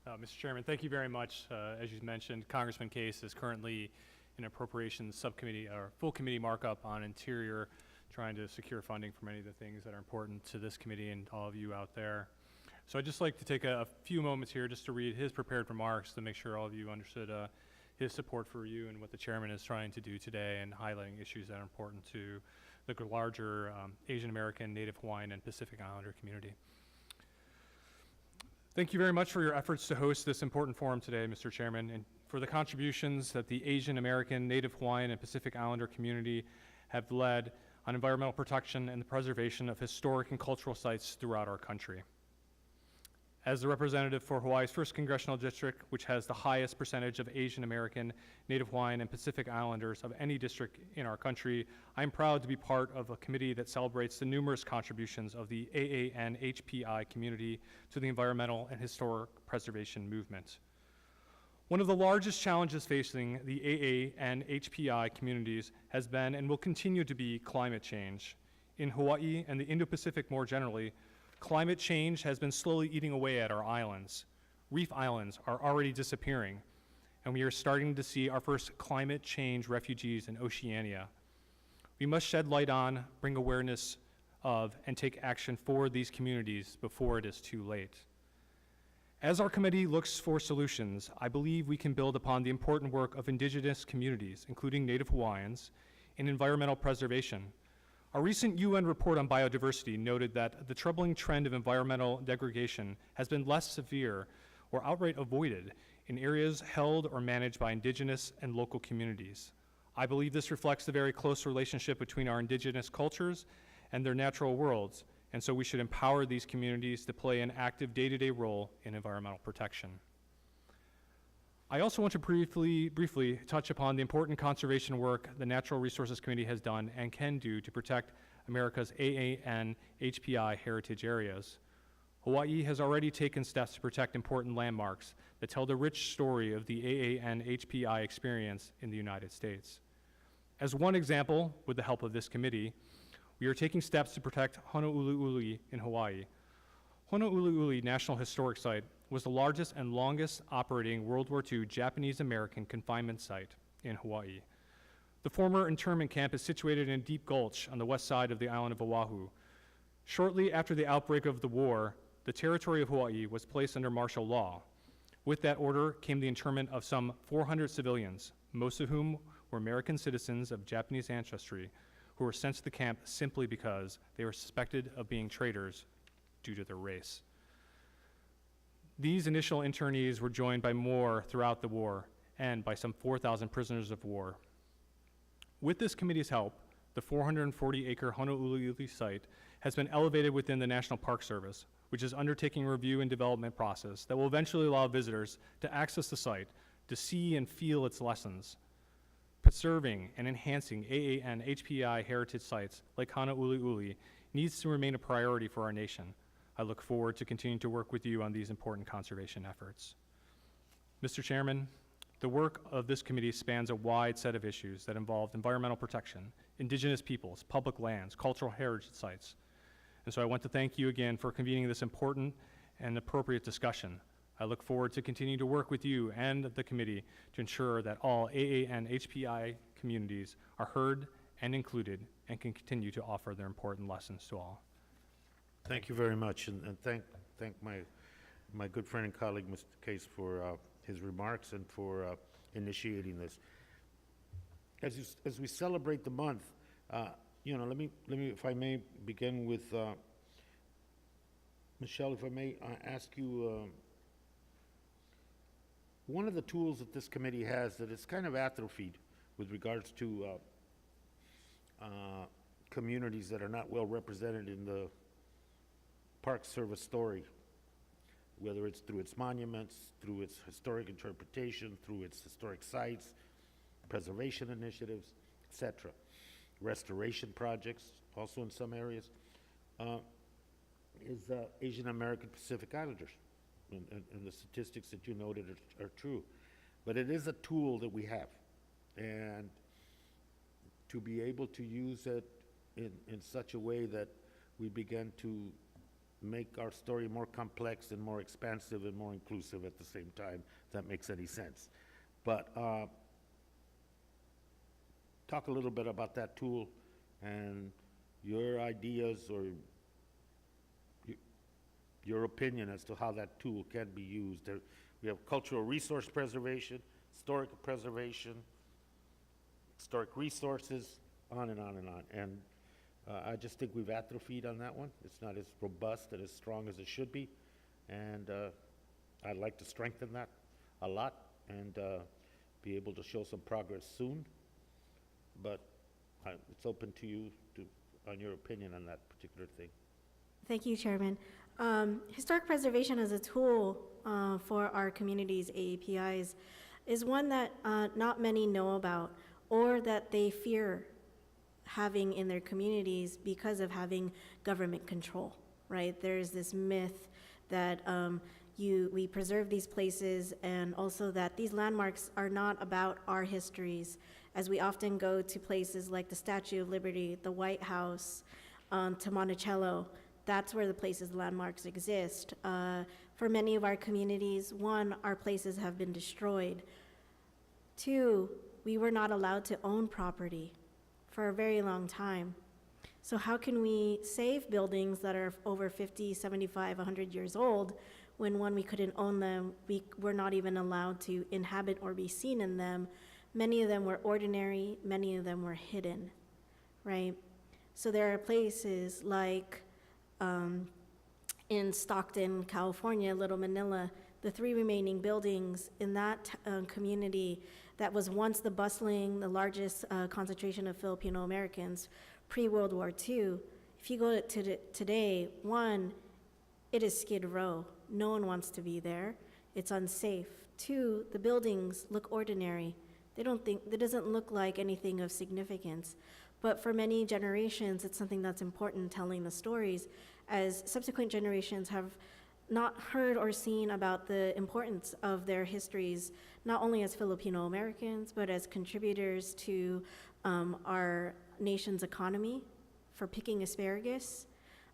Mr. Chairman, thank you very much. As you mentioned, Congressman Case is currently in appropriations subcommittee or full committee markup on Interior, trying to secure funding for many of the things that are important to this committee and all of you out there. So I'd just like to take a few moments here just to read his prepared remarks to make sure all of you understood his support for you and what the chairman is trying to do today and highlighting issues that are important to the larger Asian American, Native Hawaiian, and Pacific Islander community. Thank you very much for your efforts to host this important forum today, Mr. Chairman, and for the contributions that the Asian American, Native Hawaiian, and Pacific Islander community have led on environmental protection and the preservation of historic and cultural sites throughout our country. As the representative for Hawaii's 1st Congressional District, which has the highest percentage of Asian American, Native Hawaiian, and Pacific Islanders of any district in our country, I'm proud to be part of a committee that celebrates the numerous contributions of the AAN-HPI community to the environmental and historic preservation movement. One of the largest challenges facing the AAN-HPI communities has been and will continue to be climate change. In Hawaii and the Indo-Pacific more generally, climate change has been slowly eating away at our islands. Reef islands are already disappearing, and we are starting to see our first climate change refugees in Oceania. We must shed light on, bring awareness of, and take action for these communities before it is too late. As our committee looks for solutions, I believe we can build upon the important work of indigenous communities, including Native Hawaiians, in environmental preservation. A recent UN report on biodiversity noted that the troubling trend of environmental degradation has been less severe or outright avoided in areas held or managed by indigenous and local communities. I believe this reflects the very close relationship between our indigenous cultures and their natural worlds, and so we should empower these communities to play an active day-to-day role in environmental protection. I also want to briefly touch upon the important conservation work the Natural Resources Committee has done and can do to protect America's AAN-HPI heritage areas. Hawaii has already taken steps to protect important landmarks that tell the rich story of the AANHPI experience in the United States. As one example, with the help of this committee, we are taking steps to protect Honouliuli in Hawaii. Honouliuli National Historic Site was the largest and longest operating World War II Japanese-American confinement site in Hawaii. The former internment camp is situated in a deep gulch on the west side of the island of Oahu. Shortly after the outbreak of the war, the territory of Hawaii was placed under martial law. With that order came the internment of some 400 civilians, most of whom were American citizens of Japanese ancestry, who were sent to the camp simply because they were suspected of being traitors due to their race. These initial internees were joined by more throughout the war and by some 4,000 prisoners of war. With this committee's help, the 440-acre Honouliuli site has been elevated within the National Park Service, which is undertaking a review and development process that will eventually allow visitors to access the site, to see and feel its lessons. Preserving and enhancing AANHPI heritage sites like Honouliuli needs to remain a priority for our nation. I look forward to continuing to work with you on these important conservation efforts. Mr. Chairman, the work of this committee spans a wide set of issues that involve environmental protection, indigenous peoples, public lands, cultural heritage sites. And so I want to thank you again for convening this important and appropriate discussion. I look forward to continuing to work with you and the committee to ensure that all AANHPI communities are heard and included and can continue to offer their important lessons to all. Thank you very much, and thank my good friend and colleague, Mr. Case, for his remarks and for initiating this. As we celebrate the month, let me, if I may, begin with Michelle. If I may ask you, one of the tools that this committee has that is kind of atrophied with regards to communities that are not well represented in the Park Service story, whether it's through its monuments, through its historic interpretation, through its historic sites, preservation initiatives, etc. Restoration projects, also in some areas, is Asian American Pacific Islanders. And the statistics that you noted are true. But it is a tool that we have. And to be able to use it in such a way that we begin to make our story more complex and more expansive and more inclusive at the same time, if that makes any sense. But talk a little bit about that tool and your ideas or your opinion as to how that tool can be used. We have cultural resource preservation, historic preservation, historic resources, on and on and on. And I just think we've atrophied on that one. It's not as robust and as strong as it should be. And I'd like to strengthen that a lot and be able to show some progress soon. But it's open to you on your opinion on that particular thing. Thank you, Chairman. Historic preservation as a tool for our community's AAPIs is one that not many know about or that they fear having in their communities because of having government control, right? There's this myth that we preserve these places and also that these landmarks are not about our histories, as we often go to places like the Statue of Liberty, the White House, to Monticello. That's where the places landmarks exist. For many of our communities, one, our places have been destroyed. Two, we were not allowed to own property for a very long time. So how can we save buildings that are over 50, 75, 100 years old when, one, we couldn't own them, we were not even allowed to inhabit or be seen in them? Many of them were ordinary, many of them were hidden, right? So there are places like in Stockton, California, Little Manila, the 3 remaining buildings in that community that was once the largest concentration of Filipino Americans pre-World War II. If you go to today, one, it is Skid Row. No one wants to be there. It's unsafe. Two, the buildings look ordinary. It doesn't look like anything of significance. But for many generations, it's something that's important, telling the stories. as subsequent generations have not heard or seen about the importance of their histories, not only as Filipino Americans, but as contributors to our nation's economy, for picking asparagus,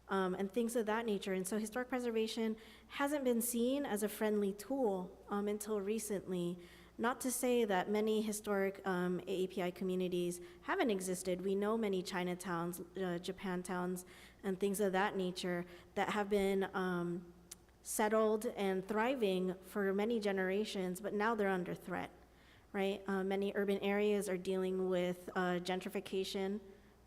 and things of that nature. And so historic preservation hasn't been seen as a friendly tool until recently. Not to say that many historic AAPI communities haven't existed. We know many Chinatowns, Japantowns, and things of that nature that have been settled and thriving for many generations, but now they're under threat, right? Many urban areas are dealing with gentrification,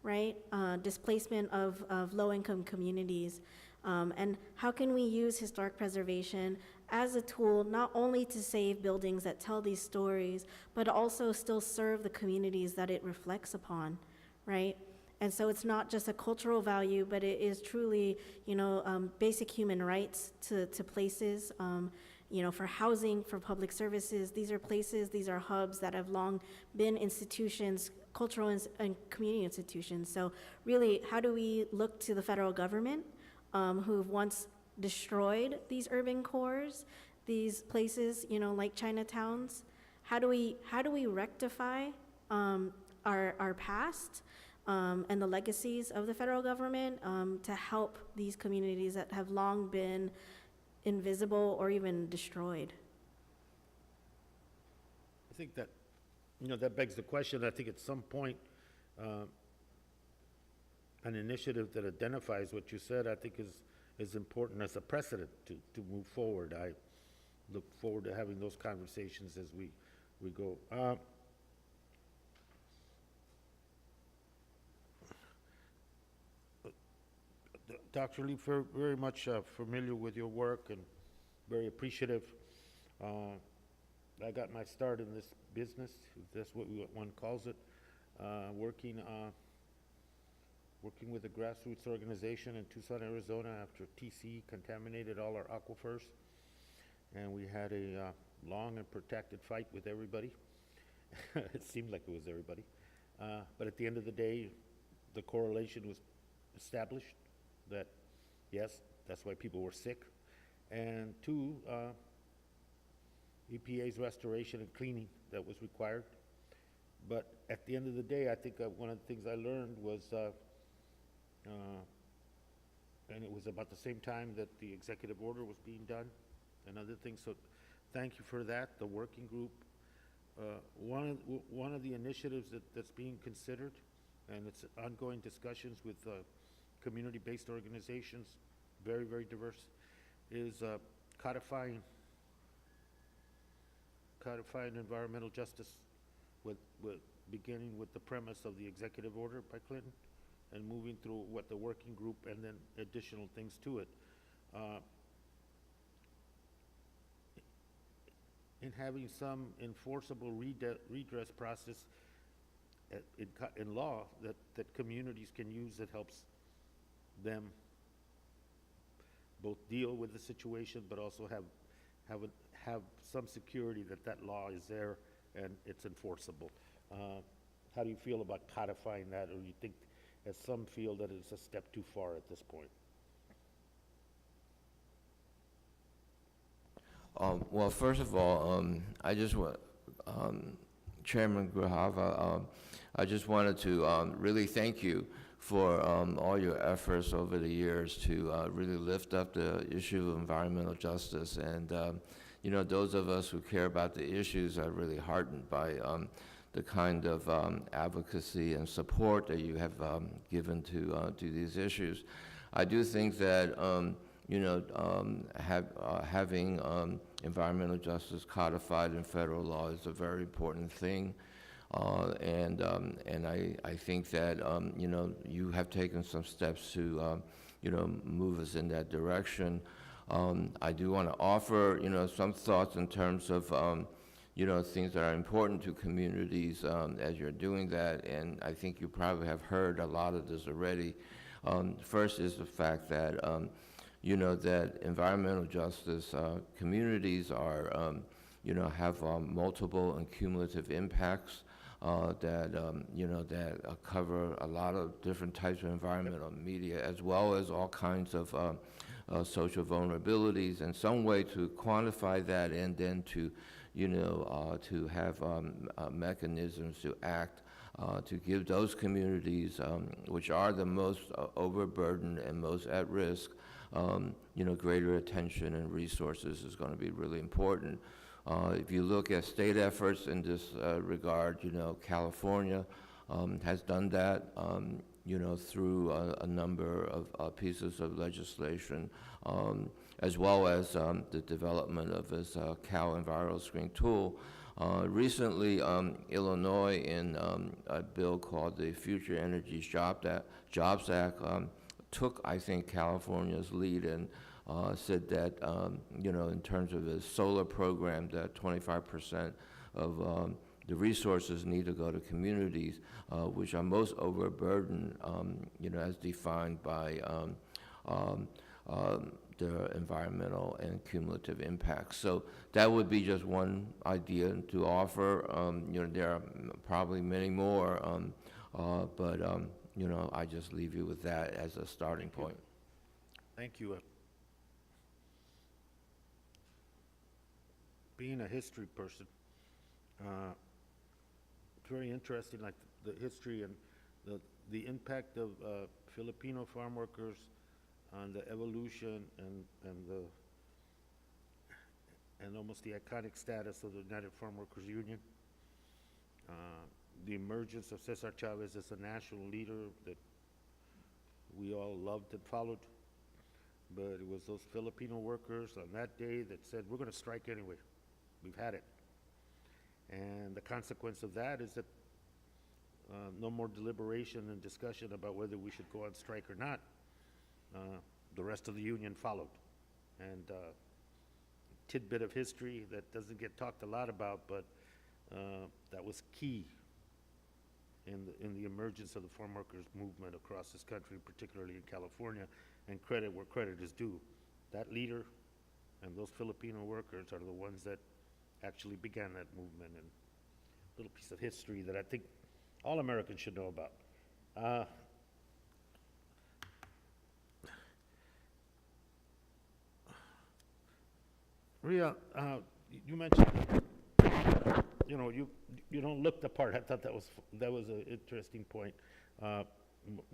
right? Displacement of low-income communities. And how can we use historic preservation as a tool not only to save buildings that tell these stories, but also still serve the communities that it reflects upon, right? And so it's not just a cultural value, but it is truly, basic human rights to places, for housing, for public services. These are places, these are hubs that have long been institutions, cultural and community institutions. So really, how do we look to the federal government, who've once destroyed these urban cores, these places, like Chinatowns? How do we rectify our past and the legacies of the federal government to help these communities that have long been invisible or even destroyed? I think that, that begs the question. I think at some point, an initiative that identifies what you said, I think is important as a precedent to move forward. I look forward to having those conversations as we go. Dr. Lee, very much familiar with your work and very appreciative. I got my start in this business, if that's what one calls it, working with a grassroots organization in Tucson, Arizona, after TC contaminated all our aquifers. And we had a long and protracted fight with everybody. It seemed like it was everybody. But at the end of the day, the correlation was established that, yes, that's why people were sick. And two, EPA's restoration and cleaning that was required. But at the end of the day, I think one of the things I learned was, and it was about the same time that the executive order was being done and other things. So thank you for that, the working group. One of the initiatives that's being considered, and it's ongoing discussions with community-based organizations, very, very diverse, is codifying environmental justice, with beginning with the premise of the executive order by Clinton and moving through what the working group and then additional things to it. In having some enforceable redress process in law that communities can use that helps them both deal with the situation, but also have some security that law is there and it's enforceable. How do you feel about codifying that, or you think, as some feel, that it's a step too far at this point? Well, first of all, I just want, Chairman Grabbe, I just wanted to really thank you for all your efforts over the years to really lift up the issue of environmental justice. And, those of us who care about the issues are really heartened by the kind of advocacy and support that you have given to these issues. I do think that, having environmental justice codified in federal law is a very important thing. And I think that, you have taken some steps to, move us in that direction. I do want to offer, some thoughts in terms of, things that are important to communities as you're doing that, and I think you probably have heard a lot of this already. First is the fact that, that environmental justice communities are, have multiple and cumulative impacts that cover a lot of different types of environmental media, as well as all kinds of social vulnerabilities, and some way to quantify that, and then to, to have mechanisms to act to give those communities, which are the most overburdened and most at risk, greater attention and resources is going to be really important. If you look at state efforts in this regard, California has done that, through a number of pieces of legislation, as well as the development of this Cal Enviro Screen tool. Recently, Illinois, in a bill called the Future Energy Jobs Act, took, I think, California's lead and said that, in terms of the solar program, that 25% of the resources need to go to communities which are most overburdened, as defined by the environmental and cumulative impacts. So that would be just one idea to offer. There are probably many more, but I just leave you with that as a starting point. Thank you. Being a history person, it's very interesting, like the history and the impact of Filipino farm workers on the evolution and almost the iconic status of the United Farm Workers Union. The emergence of Cesar Chavez as a national leader that we all loved and followed. But it was those Filipino workers on that day that said, we're going to strike anyway. We've had it. And the consequence of that is that no more deliberation and discussion about whether we should go on strike or not. The rest of the union followed. And tidbit of history that doesn't get talked a lot about, but that was key in the emergence of the farm workers movement across this country, particularly in California, and credit where credit is due. That leader and those Filipino workers are the ones that actually began that movement, and a little piece of history that I think all Americans should know about. Ria, you mentioned, you don't look the part. I thought that was an interesting point.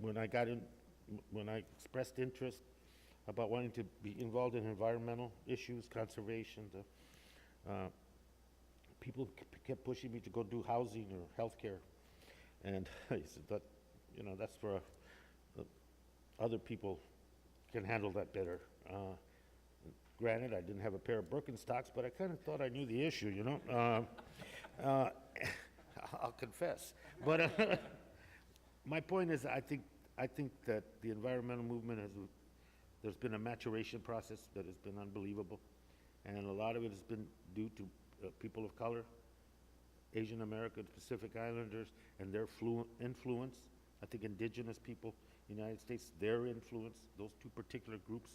When I expressed interest about wanting to be involved in environmental issues, conservation, people kept pushing me to go do housing or healthcare, and I said that, that's for other people can handle that better. Granted, I didn't have a pair of Birkenstocks, but I kind of thought I knew the issue, I'll confess. But my point is, I think that the environmental movement there's been a maturation process that has been unbelievable, and a lot of it has been due to people of color, Asian Americans, Pacific Islanders, and their influence. I think indigenous people in the United States, their influence, those two particular groups.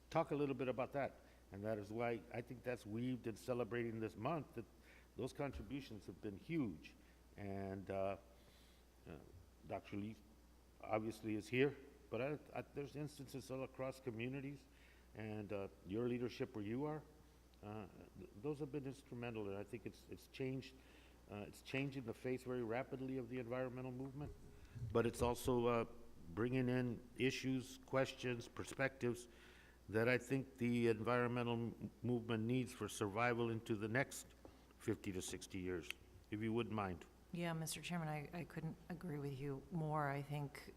Talk a little bit about that, and that is why I think that's weaved in celebrating this month, that those contributions have been huge. And Dr. Lee obviously is here, but there's instances all across communities, and your leadership where you are, those have been instrumental, and I think it's changed. It's changing the face very rapidly of the environmental movement, but it's also bringing in issues, questions, perspectives that I think the environmental movement needs for survival into the next 50 to 60 years, if you wouldn't mind. Yeah, Mr. Chairman, I couldn't agree with you more. I think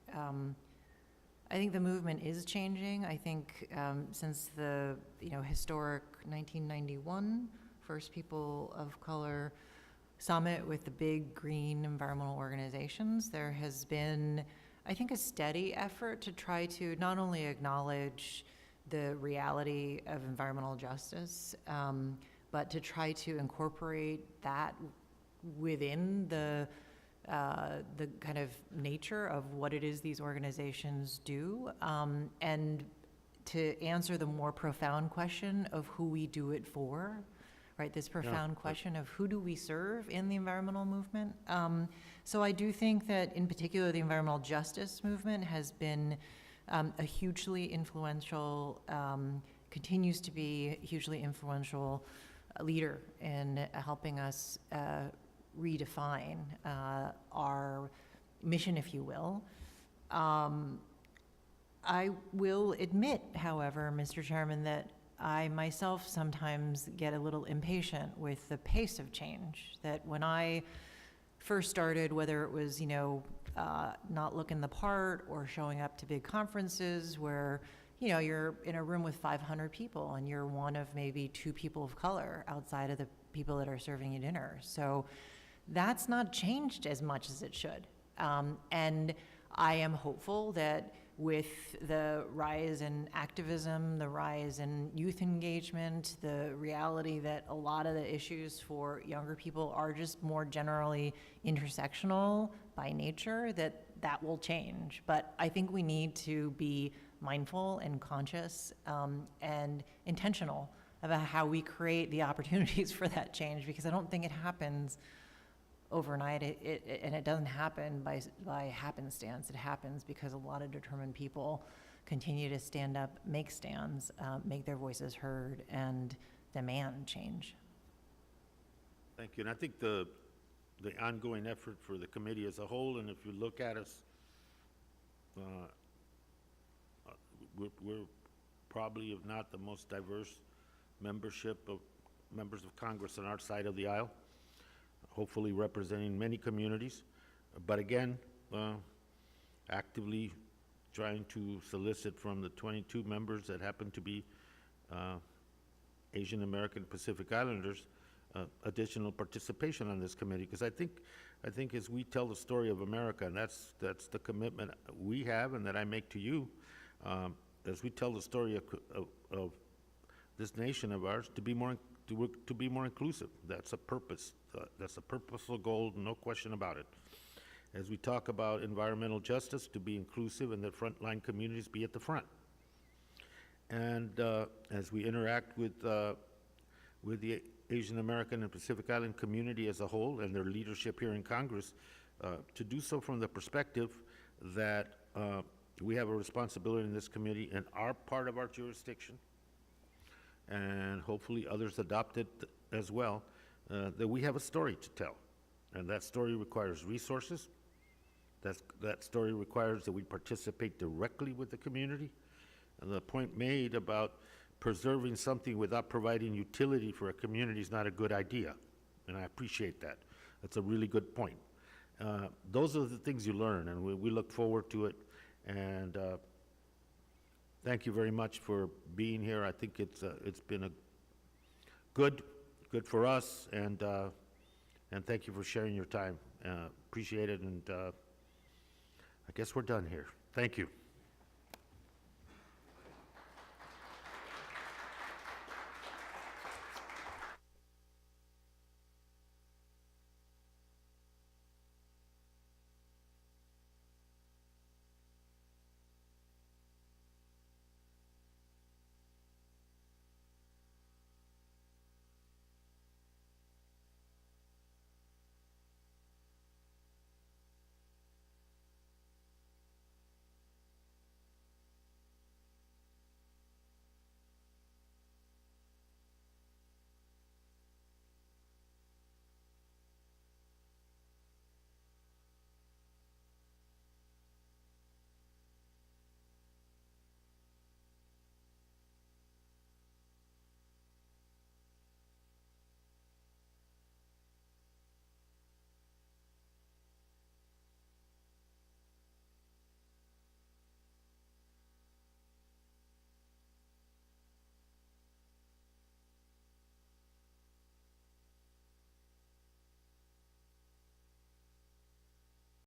the movement is changing. I think since the historic 1991 First People of Color Summit with the big green environmental organizations, there has been, I think, a steady effort to try to not only acknowledge the reality of environmental justice, but to try to incorporate that within the kind of nature of what it is these organizations do, and to answer the more profound question of who we do it for, right? This profound question of who do we serve in the environmental movement? So I do think that, in particular, the environmental justice movement has been a hugely influential, continues to be a hugely influential leader in helping us redefine our mission, if you will. I will admit, however, Mr. Chairman, that I myself sometimes get a little impatient with the pace of change. That when I first started, whether it was, not looking the part or showing up to big conferences where, you're in a room with 500 people and you're one of maybe 2 people of color outside of the people that are serving you dinner. So that's not changed as much as it should. And I am hopeful that with the rise in activism, the rise in youth engagement, the reality that a lot of the issues for younger people are just more generally intersectional by nature, that will change. But I think we need to be mindful and conscious and intentional about how we create the opportunities for that change, because I don't think it happens overnight, and it doesn't happen by happenstance. It happens because a lot of determined people continue to stand up, make stands, make their voices heard, and demand change. Thank you. And I think the ongoing effort for the committee as a whole, and if you look at us, we're probably, if not the most diverse membership of members of Congress on our side of the aisle, hopefully representing many communities, but again, actively trying to solicit from the 22 members that happen to be Asian American Pacific Islanders additional participation on this committee, because I think as we tell the story of America, and that's the commitment we have and that I make to you, as we tell the story of this nation of ours, to be more inclusive. That's a purpose. That's a purposeful goal, no question about it. As we talk about environmental justice, to be inclusive and that frontline communities be at the front. And as we interact with the Asian American and Pacific Island community as a whole and their leadership here in Congress, to do so from the perspective that we have a responsibility in this committee in our part of our jurisdiction, and hopefully others adopt it as well, that we have a story to tell. And that story requires resources. That story requires that we participate directly with the community. And the point made about preserving something without providing utility for a community is not a good idea. And I appreciate that. That's a really good point. Those are the things you learn, and we look forward to it. And thank you very much for being here. I think it's been a good for us, and thank you for sharing your time. Appreciate it, and I guess we're done here. Thank you.